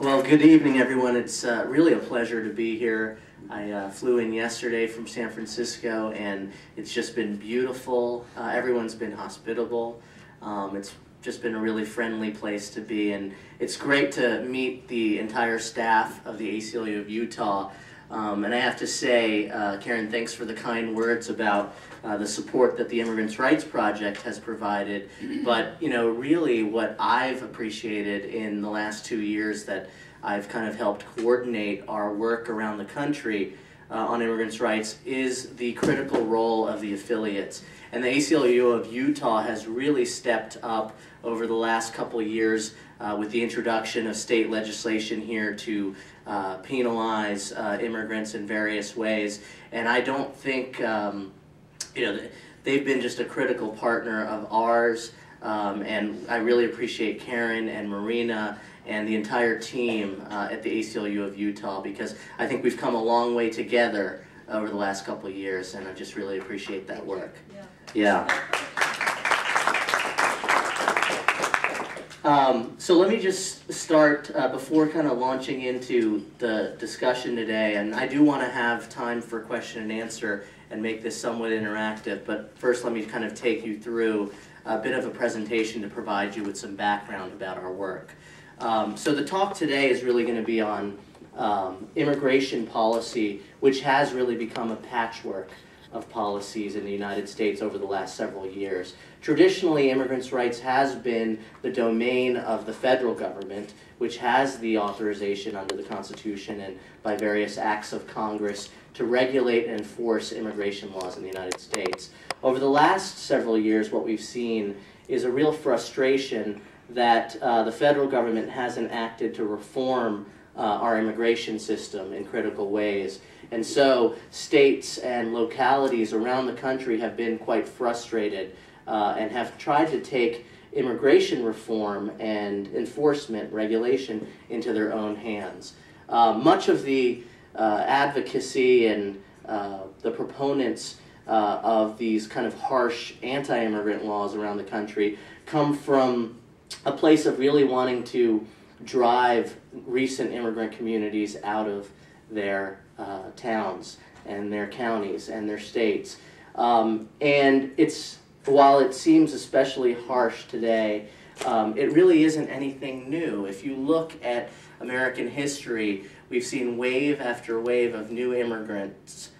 Well, good evening, everyone. It's really a pleasure to be here. I flew in yesterday from San Francisco, and it's just been beautiful. Everyone's been hospitable. It's just been a really friendly place to be, and it's great to meet the entire staff of the ACLU of Utah. And I have to say, Karen, thanks for the kind words about the support that the Immigrants' Rights Project has provided. But, you know, really what I've appreciated in the last 2 years that I've kind of helped coordinate our work around the country on immigrants' rights is the critical role of the affiliates. And the ACLU of Utah has really stepped up over the last couple of years with the introduction of state legislation here to penalize immigrants in various ways. And I don't think, you know, they've been just a critical partner of ours. And I really appreciate Karen and Marina and the entire team at the ACLU of Utah, because I think we've come a long way together over the last couple of years, and I just really appreciate that work. Yeah. So let me just start before kind of launching into the discussion today, and I do want to have time for question and answer and make this somewhat interactive, but first let me kind of take you through a bit of a presentation to provide you with some background about our work. So the talk today is really going to be on immigration policy, which has really become a patchwork of policies in the United States over the last several years. Traditionally, immigrants' rights has been the domain of the federal government, which has the authorization under the Constitution and by various acts of Congress to regulate and enforce immigration laws in the United States. Over the last several years, what we've seen is a real frustration that the federal government hasn't acted to reform our immigration system in critical ways. And so states and localities around the country have been quite frustrated and have tried to take immigration reform and enforcement regulation into their own hands. Much of the advocacy and the proponents of these kind of harsh anti-immigrant laws around the country come from a place of really wanting to drive recent immigrant communities out of their towns and their counties and their states. And while it seems especially harsh today, it really isn't anything new. If you look at American history, we've seen wave after wave of new immigrants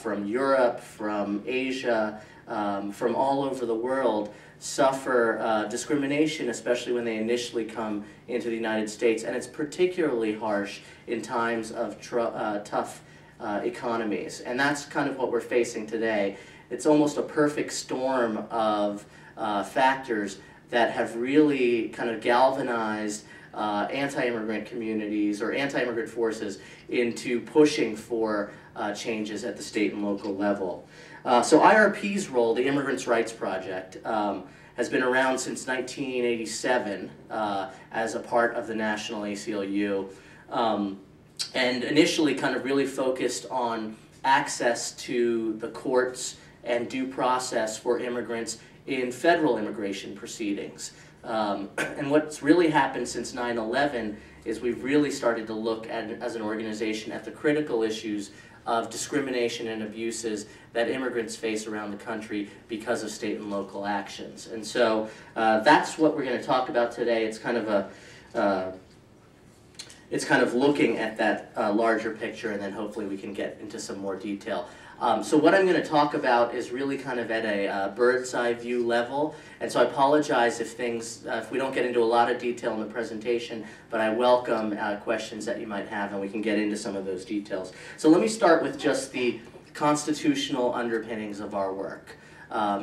from Europe, from Asia, from all over the world suffer discrimination, especially when they initially come into the United States. And it's particularly harsh in times of tough economies. And that's kind of what we're facing today. It's almost a perfect storm of factors that have really kind of galvanized anti-immigrant communities or anti-immigrant forces into pushing for changes at the state and local level. So IRP's role, the Immigrants' Rights Project, has been around since 1987 as a part of the National ACLU, and initially kind of really focused on access to the courts and due process for immigrants in federal immigration proceedings. And what's really happened since 9/11 is we've really started to look at, as an organization, at the critical issues of discrimination and abuses that immigrants face around the country because of state and local actions. And so that's what we're going to talk about today. It's kind of it's kind of looking at that larger picture, and then hopefully we can get into some more detail. So what I'm going to talk about is really kind of at a bird's eye view level, and so I apologize if we don't get into a lot of detail in the presentation, but I welcome questions that you might have, and we can get into some of those details. So let me start with just the constitutional underpinnings of our work,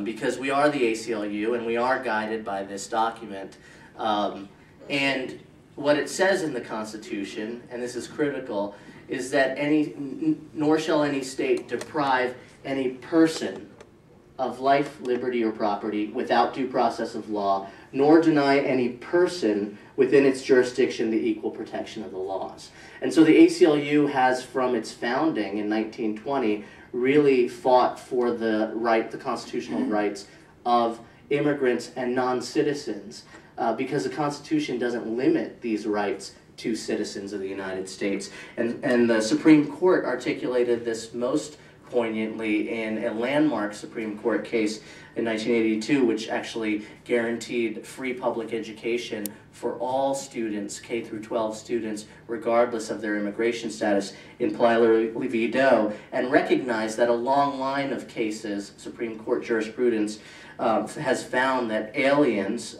because we are the ACLU and we are guided by this document. And what it says in the Constitution, and this is critical, is that nor shall any state deprive any person of life, liberty, or property without due process of law, nor deny any person within its jurisdiction the equal protection of the laws. And so the ACLU has, from its founding in 1920, really fought for the constitutional rights of immigrants and non-citizens, because the Constitution doesn't limit these rights to citizens of the United States. And the Supreme Court articulated this most poignantly in a landmark Supreme Court case in 1982, which actually guaranteed free public education for all students, K through 12 students, regardless of their immigration status, in Plyler v. Doe, and recognized that a long line of cases, Supreme Court jurisprudence, has found that aliens,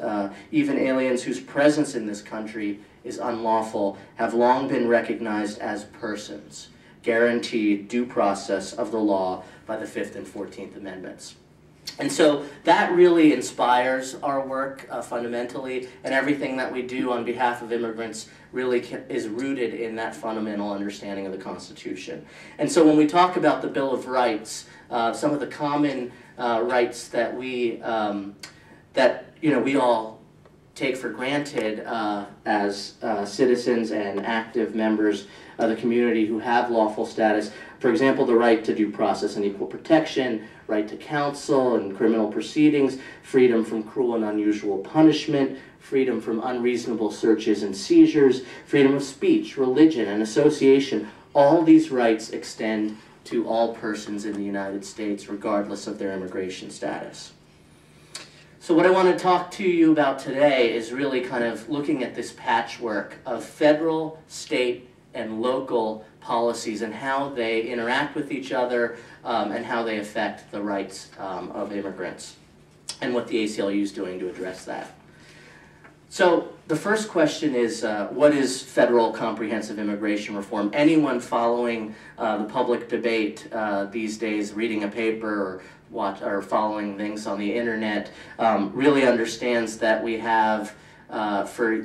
even aliens whose presence in this country is unlawful, have long been recognized as persons, guaranteed due process of the law by the 5th and 14th Amendments. And so that really inspires our work fundamentally, and everything that we do on behalf of immigrants really is rooted in that fundamental understanding of the Constitution. And so when we talk about the Bill of Rights, some of the common rights that we all take for granted as citizens and active members of the community who have lawful status. For example, the right to due process and equal protection, right to counsel in criminal proceedings, freedom from cruel and unusual punishment, freedom from unreasonable searches and seizures, freedom of speech, religion, and association. All these rights extend to all persons in the United States, regardless of their immigration status. So what I want to talk to you about today is really kind of looking at this patchwork of federal, state, and local policies and how they interact with each other and how they affect the rights of immigrants, and what the ACLU is doing to address that. So the first question is, what is federal comprehensive immigration reform? Anyone following the public debate these days, reading a paper or following things on the internet, really understands that we have, for